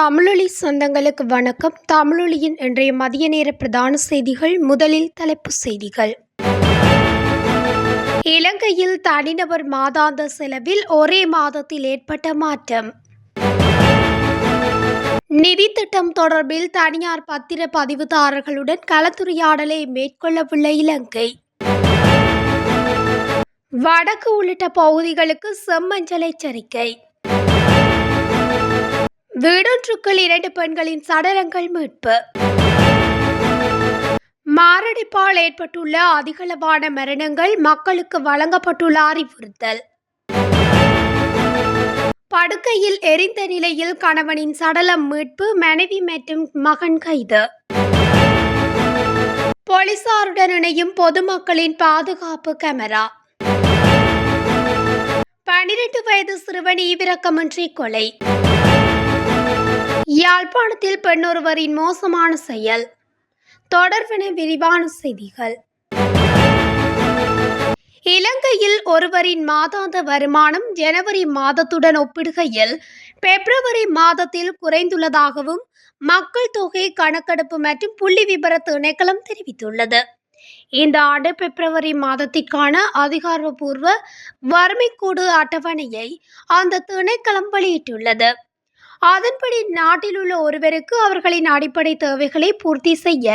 தமிழொலி சொந்தங்களுக்கு வணக்கம். தமிழொலியின் இன்றைய மதிய நேர பிரதான செய்திகள். முதலில் தலைப்புச் செய்திகள். இலங்கையில் தனிநபர் மாதாந்த செலவில் ஒரே மாதத்தில் ஏற்பட்ட மாற்றம். நிதி திட்டம் தொடர்பில் தனியார் பத்திர பதிவுதாரர்களுடன் கலந்துரையாடலை மேற்கொள்ளவுள்ள இலங்கை. வடக்கு உள்ளிட்ட பகுதிகளுக்கு செம்மஞ்சள் எச்சரிக்கை. வீடொன்றுக்குள் 2 பெண்களின் சடலங்கள் மீட்பு. மாரடைப்பால் ஏற்பட்டுள்ள அதிகளவான மரணங்கள், மக்களுக்கு வழங்கப்பட்டுள்ள அறிவுறுத்தல். படுக்கையில் எரிந்த நிலையில் கணவனின் சடலம் மீட்பு, மனைவி மற்றும் மகன் கைது. போலீசாருடன் இணையும் பொதுமக்களின் பாதுகாப்பு கேமரா. 12 வயது சிறுவன் ஈவிரக்கமின்றி கொலை. யாழ்ப்பாணத்தில் பெண்ணொருவரின் மோசமான செயல். தொடர்பென விரிவான செய்திகள். இலங்கையில் ஒருவரின் மாதாந்த வருமானம் ஜனவரி மாதத்துடன் ஒப்பிடுகையில் பிப்ரவரி மாதத்தில் குறைந்துள்ளதாகவும் மக்கள் தொகை கணக்கெடுப்பு மற்றும் புள்ளி விபர திணைக்களம் தெரிவித்துள்ளது. இந்த ஆண்டு பிப்ரவரி மாதத்திற்கான அதிகாரப்பூர்வ வறுமைக்கோடு அட்டவணையை அந்த திணைக்களம் வெளியிட்டுள்ளது. அதன்படி நாட்டில் உள்ள ஒருவருக்கு அவர்களின் அடிப்படை தேவைகளை பூர்த்தி செய்ய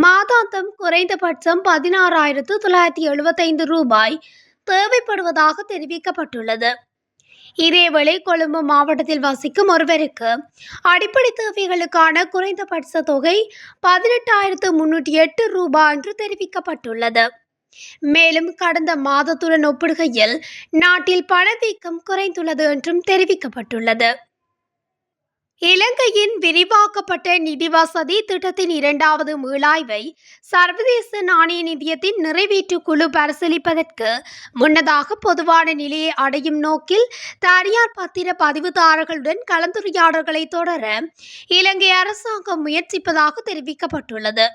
மாதாந்தம் குறைந்தபட்சம் 16,975 ரூபாய் தேவைப்படுவதாக தெரிவிக்கப்பட்டுள்ளது. இதேவேளை கொழும்பு மாவட்டத்தில் வசிக்கும் ஒருவருக்கு அடிப்படை தேவைகளுக்கான குறைந்தபட்ச தொகை 18,308 ரூபாய் என்று தெரிவிக்கப்பட்டுள்ளது. மேலும் கடந்த மாதத்துடன் ஒப்பிடுகையில் நாட்டில் பணவீக்கம் குறைந்துள்ளது என்றும் தெரிவிக்கப்பட்டுள்ளது. இலங்கையின் விரிவாக்கப்பட்ட நிதி வசதி திட்டத்தின் 2வது மீளாய்வை சர்வதேச நாணய நிதியத்தின் நிறைவேற்று குழு பரிசீலிப்பதற்கு முன்னதாக பொதுவான நிலையை அடையும் நோக்கில் தனியார் பத்திர பதிவுதாரர்களுடன் கலந்துரையாடல்களை தொடர இலங்கை அரசாங்கம் முயற்சிப்பதாக தெரிவிக்கப்பட்டுள்ளது.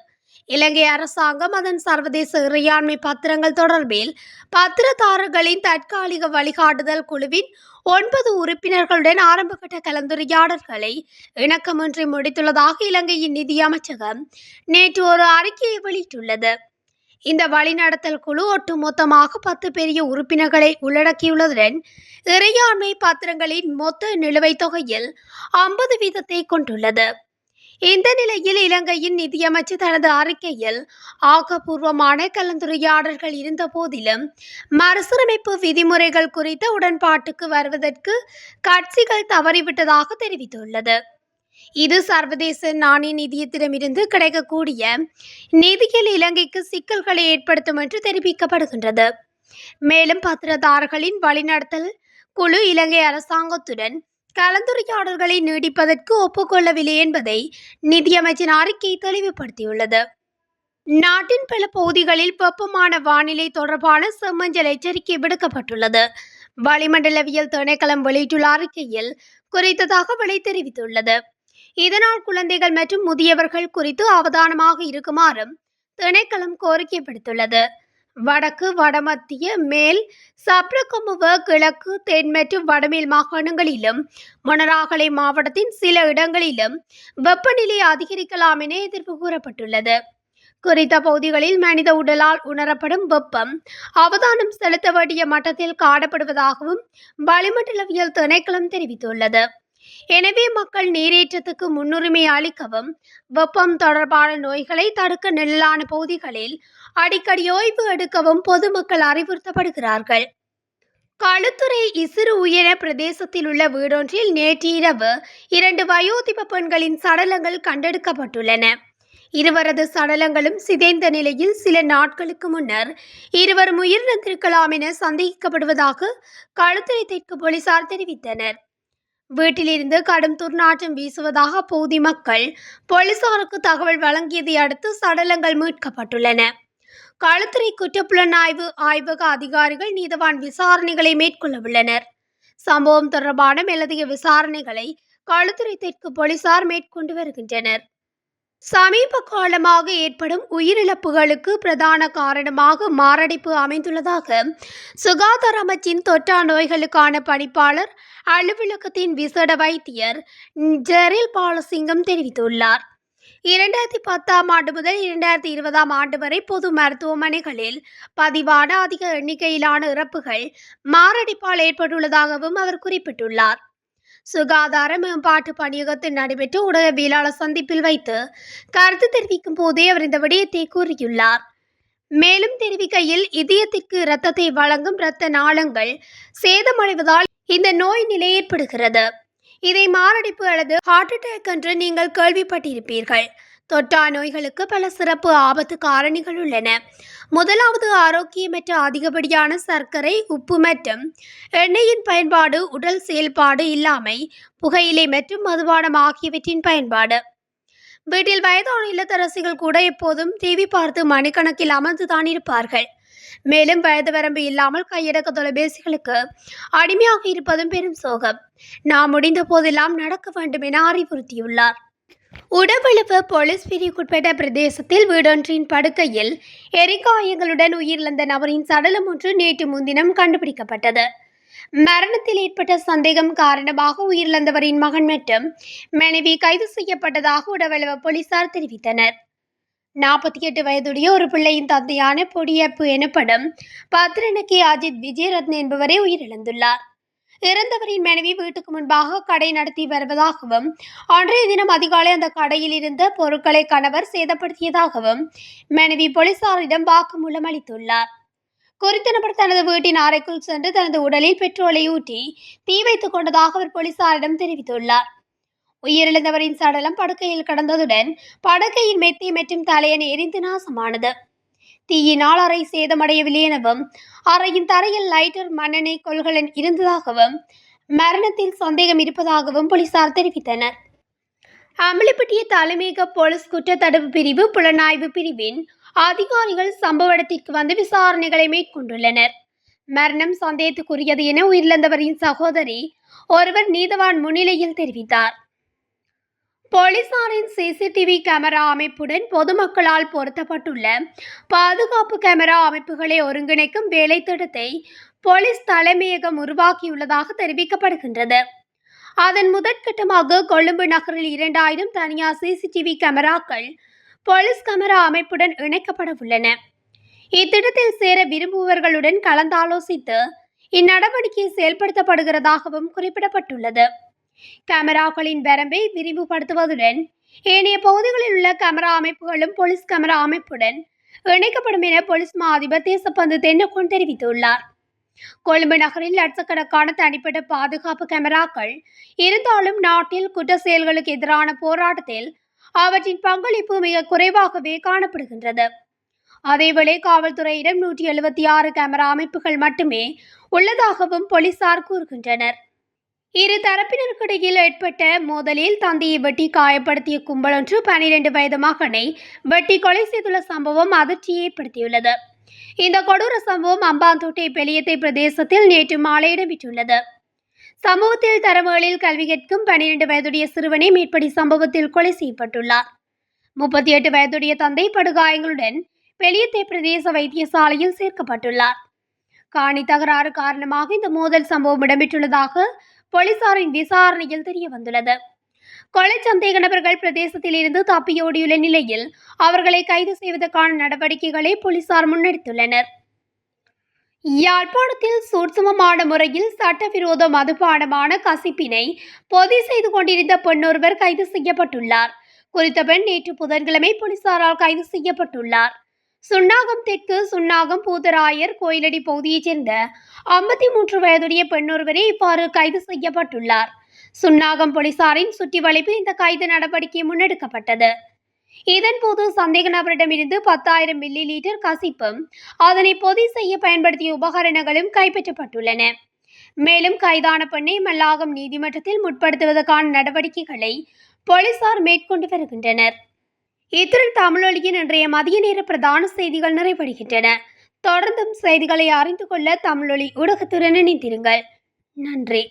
இலங்கை அரசாங்கம் அதன் சர்வதேச இறையாண்மை பத்திரங்கள் தொடர்பில் பத்திரதாரர்களின் தற்காலிக வழிகாட்டுதல் குழுவின் 9 உறுப்பினர்களுடன் ஆரம்பகட்ட கலந்துரையாடல்களை இணக்கமின்றி முடித்துள்ளதாக இலங்கையின் நிதி அமைச்சகம் நேற்று ஒரு அறிக்கையை வெளியிட்டுள்ளது. இந்த வழிநடத்தல் குழு ஒட்டுமொத்தமாக 10 பெரிய உறுப்பினர்களை உள்ளடக்கியுள்ளதுடன் இறையாண்மை பத்திரங்களின் மொத்த நிலுவைத் தொகையில் 50 வீதத்தை கொண்டுள்ளது. இந்த நிலையில் இலங்கையின் நிதியமைச்சர் தனது அறிக்கையில் ஆக்கப்பூர்வமான கலந்துரையாடல்கள் இருந்த போதிலும் மறுசீரமைப்பு விதிமுறைகள் குறித்த உடன்பாட்டுக்கு வருவதற்கு கட்சிகள் தவறிவிட்டதாக தெரிவித்துள்ளது. இது சர்வதேச நாணய நிதியத்திடமிருந்து கிடைக்கக்கூடிய நிதியில் இலங்கைக்கு சிக்கல்களை ஏற்படுத்தும் என்று தெரிவிக்கப்படுகின்றது. மேலும் பத்திரதாரர்களின் வழிநடத்தல் குழு இலங்கை அரசாங்கத்துடன் கலந்துரையாடல்களை நீடிப்பதற்கு ஒப்புக்கொள்ளவில்லை என்பதை நிதியமைச்சின் அறிக்கை தெளிவுபடுத்தியுள்ளது. நாட்டின் பல பகுதிகளில் வெப்பமான வானிலை தொடர்பான செம்மஞ்சள் எச்சரிக்கை விடுக்கப்பட்டுள்ளது. வளிமண்டலவியல் திணைக்களம் வெளியிட்டுள்ள அறிக்கையில் குறித்த தகவலை தெரிவித்துள்ளது. இதனால் குழந்தைகள் மற்றும் முதியவர்கள் குறித்து அவதானமாக இருக்குமாறும் திணைக்களம் கோரிக்கை விடுத்துள்ளது. வடக்கு, வடமத்திய, மேல் சப்ரகமுவ, கிழக்கு, தென் மற்றும் வடமேல் மாகாணங்களிலும் மொனராகலை மாவட்டத்தின் சில இடங்களிலும் வெப்பநிலை அதிகரிக்கலாம் என எதிர்ப்பு கூறப்பட்டுள்ளது. குறித்த பகுதிகளில் மனித உடலால் உணரப்படும் வெப்பம் அவதானம் செலுத்த வேண்டிய மட்டத்தில் காணப்படுவதாகவும் வளிமண்டலவியல் திணைக்களம் தெரிவித்துள்ளது. எனவே மக்கள் நீரேற்றத்துக்கு முன்னுரிமை அளிக்கவும், வெப்பம் தொடர்பான நோய்களை தடுக்க நிழலான பகுதிகளில் அடிக்கடி ஓய்வு எடுக்கவும் பொதுமக்கள் அறிவுறுத்தப்படுகிறார்கள். களுத்துறை இசுறு உயர பிரதேசத்தில் உள்ள வீடொன்றில் நேற்று இரவு 2 வயோதிப பெண்களின் சடலங்கள் கண்டெடுக்கப்பட்டுள்ளன. இருவரது சடலங்களும் சிதைந்த நிலையில் சில நாட்களுக்கு முன்னர் இருவரும் உயிரிழந்திருக்கலாம் என சந்தேகிக்கப்படுவதாக களுத்துறை தெற்கு போலீசார் தெரிவித்தனர். வீட்டிலிருந்து கடும் துர்நாற்றம் வீசுவதாக அப்பகுதி மக்கள் போலீசாருக்கு தகவல் வழங்கியதை அடுத்து சடலங்கள் மீட்கப்பட்டுள்ளன. களுத்துறை குற்றப்புலனாய்வு ஆய்வக அதிகாரிகள் நீதவான் விசாரணைகளை மேற்கொள்ள உள்ளனர். சம்பவம் தொடர்பான மேலதிக விசாரணைகளை களுத்துறை தெற்கு போலீசார் மேற்கொண்டு வருகின்றனர். சமீப காலமாக ஏற்படும் உயிரிழப்புகளுக்கு பிரதான காரணமாக மாரடைப்பு அமைந்துள்ளதாக சுகாதார அமைச்சின் தொற்றா நோய்களுக்கான பணிப்பாளர் அலுவலகத்தின் விசேட வைத்தியர் ஜெரில் பாலசிங்கம் தெரிவித்துள்ளார். 2010ஆம் ஆண்டு முதல் 2020ஆம் ஆண்டு வரை பொது மருத்துவமனைகளில் பதிவான அதிக எண்ணிக்கையிலான இறப்புகள் மாரடைப்பால் ஏற்பட்டுள்ளதாகவும் அவர் குறிப்பிட்டுள்ளார். சுகாதார மேம்பாட்டு பணியகத்தில் நடைபெற்ற ஊடகவியலாளர் சந்திப்பில் வைத்து கருத்து தெரிவிக்கும் போதே அவர் இந்த விடயத்தை கூறியுள்ளார். மேலும் தெரிவிக்கையில், இதயத்திற்கு இரத்தத்தை வழங்கும் இரத்த நாளங்கள் சேதமடைவதால் இந்த நோய் நிலை ஏற்படுகிறது. இதை மாரடைப்பு அல்லது ஹார்ட் அட்டாக் என்று நீங்கள் கேள்விப்பட்டிருப்பீர்கள். தொற்றா நோய்களுக்கு பல சிறப்பு ஆபத்து காரணிகள் உள்ளன. முதலாவது, ஆரோக்கியமற்ற அதிகப்படியான சர்க்கரை, உப்பு மற்றும் எண்ணெயின் பயன்பாடு, உடல் செயல்பாடு இல்லாமை, புகையிலை மற்றும் மதுபானம் ஆகியவற்றின் பயன்பாடு. வீட்டில் வயதான இல்லத்தரசிகள் கூட எப்போதும் டிவி பார்த்து மணிக்கணக்கில் அமர்ந்துதான் இருப்பார்கள். மேலும் வயது வரம்பு இல்லாமல் கையடக்க தொலைபேசிகளுக்கு அடிமையாக இருப்பதும் பெரும் சோகம். நாம் முடிந்த போதெல்லாம் நடக்க வேண்டும் என அறிவுறுத்தியுள்ளார். உடவளவு போலீஸ் பிரிவுக்குட்பட்ட பிரதேசத்தில் வீடொன்றின் படுக்கையில் எரிகாயங்களுடன் உயிரிழந்த நபரின் சடலம் ஒன்று நேற்று முன்தினம் கண்டுபிடிக்கப்பட்டது. மரணத்தில் ஏற்பட்ட சந்தேகம் காரணமாக உயிரிழந்தவரின் மகன் மற்றும் மனைவி கைது செய்யப்பட்டதாக உடவளவு போலீசார் தெரிவித்தனர். 48 வயதுடைய ஒரு பிள்ளையின் தந்தையான பொடியப்பு எனப்படும் பத்ரனகி அஜித் விஜயரத்ன என்பவரே உயிரிழந்துள்ளார். இறந்தவரின் மனைவி வீட்டுக்கு முன்பாக கடை நடத்தி வருவதாகவும் அன்றைய தினம் அதிகாலை அந்த கடையில் இருந்த பொருட்களை கணவர் சேதப்படுத்தியதாகவும் மனைவி போலீசாரிடம் வாக்குமூலம் அளித்துள்ளார். குறித்த நபர் தனது வீட்டின் அறைக்குள் சென்று தனது உடலில் பெட்ரோலை ஊற்றி தீ வைத்துக் கொண்டதாக அவர் போலீசாரிடம் தெரிவித்துள்ளார். உயிரிழந்தவரின் சடலம் படுக்கையில் கடந்ததுடன் படுக்கையின் மெத்தை மற்றும் தலையணை எரிந்து நாசமானது. தீயினால் அறை சேதமடையவில்லை எனவும் அறையின் தரையில் லைட்டர், மண்ணெண்ணெய் கொள்கலன் இருந்ததாகவும் மரணத்தில் சந்தேகம் இருப்பதாகவும் போலீசார் தெரிவித்தனர். அம்பலப்பட்டிய தலைமையக போலீஸ் குற்றத்தடுப்பு பிரிவு புலனாய்வு பிரிவின் அதிகாரிகள் சம்பவ இடத்திற்கு வந்து விசாரணைகளை மேற்கொண்டுள்ளனர். மரணம் சந்தேகத்துக்குரியது என உயிரிழந்தவரின் சகோதரி ஒருவர் நீதவான் முன்னிலையில் தெரிவித்தார். போலீசாரின் சிசிடிவி கேமரா அமைப்புடன் பொதுமக்களால் பொருத்தப்பட்டுள்ள பாதுகாப்பு கேமரா அமைப்புகளை ஒருங்கிணைக்கும் வேலை திட்டத்தை போலீஸ் தலைமையகம் உருவாக்கியுள்ளதாக தெரிவிக்கப்படுகின்றது. அதன் முதற்கட்டமாக கொழும்பு நகரில் 2000 தனியார் சிசிடிவி கேமராக்கள் போலீஸ் கேமரா அமைப்புடன் இணைக்கப்பட உள்ளன. இத்திட்டத்தில் சேர விரும்புபவர்களுடன் கலந்தாலோசித்து இந்நடவடிக்கை செயல்படுத்தப்படுகிறதாகவும் குறிப்பிடப்பட்டுள்ளது. கேமராக்களின் வரம்பை விரிவுபடுத்துவதுடன் ஏனைய பகுதிகளில் உள்ள கேமரா அமைப்புகளும் போலீஸ் கேமரா அமைப்புடன் இணைக்கப்படும் என போலீஸ் மா அதிபர் தேசப்பந்து தென்னகோன் தெரிவித்துள்ளார். கொழும்பு நகரில் லட்சக்கணக்கான தனிப்பட்ட பாதுகாப்பு கேமராக்கள் இருந்தாலும் நாட்டில் குற்ற செயல்களுக்கு எதிரான போராட்டத்தில் அவற்றின் பங்களிப்பு மிக குறைவாகவே காணப்படுகின்றது. அதேவேளை காவல்துறையிடம் 176 கேமரா அமைப்புகள் மட்டுமே உள்ளதாகவும் போலீசார் கூறுகின்றனர். இரு தரப்பினருக்கிடையில் ஏற்பட்ட மோதலில் தந்தையை வெட்டி காயப்படுத்திய கும்பல் ஒன்று 12 வயது மகனை வெட்டி கொலை செய்துள்ள சம்பவம் அதிர்ச்சியை ஏற்படுத்தியுள்ளது. இந்த கொடூர சம்பவம் அம்பாந்தோட்டை பெலியத்தை பிரதேசத்தில் நேற்று மாலை இடம்பெற்றுள்ளது. சம்பவத்தில் தரவேளில் கல்வி கற்கும் 12 வயதுடைய சிறுவனே மேற்படி சம்பவத்தில் கொலை செய்யப்பட்டுள்ளார். 38 வயதுடைய தந்தை படுகாயங்களுடன் பெலியத்தை பிரதேச வைத்தியசாலையில் சேர்க்கப்பட்டுள்ளார். காணி தகராறு காரணமாக இந்த மோதல் சம்பவம் இடம்பெற்றுள்ளதாக போலீசாரின் விசாரணையில் தெரிய வந்துள்ளது. கொலை சந்தேக நபர்கள் பிரதேசத்தில் இருந்து தப்பியோடியுள்ள நிலையில் அவர்களை கைது செய்வதற்கான நடவடிக்கைகளை போலீசார் முன்னெடுத்துள்ளனர். யாழ்ப்பாணத்தில் சூட்சுமமான முறையில் சட்டவிரோத மதுபானமான கசிப்பினை பொதி செய்து கொண்டிருந்த பெண்ணொருவர் கைது செய்யப்பட்டுள்ளார். குறித்த பெண் நேற்று புதன்கிழமை போலீசாரால் கைது செய்யப்பட்டுள்ளார். சுன்னாகம் தெற்கு சுன்னாகம் பூதராயர் கோயிலடி பகுதியைச் சேர்ந்த 53 வயதுடைய பெண்ணொருவரே இவ்வாறு கைது செய்யப்பட்டுள்ளார். சுன்னாகம் போலீசாரின் சுற்றி வளைப்பில் இந்த கைது நடவடிக்கை முன்னெடுக்கப்பட்டது. இதன்போது சந்தேக நபரிடமிருந்து 10,000 மில்லி லீட்டர் கசிப்பும் அதனை பொதி செய்ய பயன்படுத்திய உபகரணங்களும் கைப்பற்றப்பட்டுள்ளன. மேலும் கைதான பெண்ணை மல்லாகம் நீதிமன்றத்தில் முற்படுத்துவதற்கான நடவடிக்கைகளை போலீசார் மேற்கொண்டு வருகின்றனர். இத்துடன் தமிழொலியின் இன்றைய மதிய நேர பிரதான செய்திகள் நிறைவடைகின்றன. தொடர்ந்தும் செய்திகளை அறிந்து கொள்ள தமிழொலி ஊடகத்துடன் இணைந்திருங்கள். நன்றி.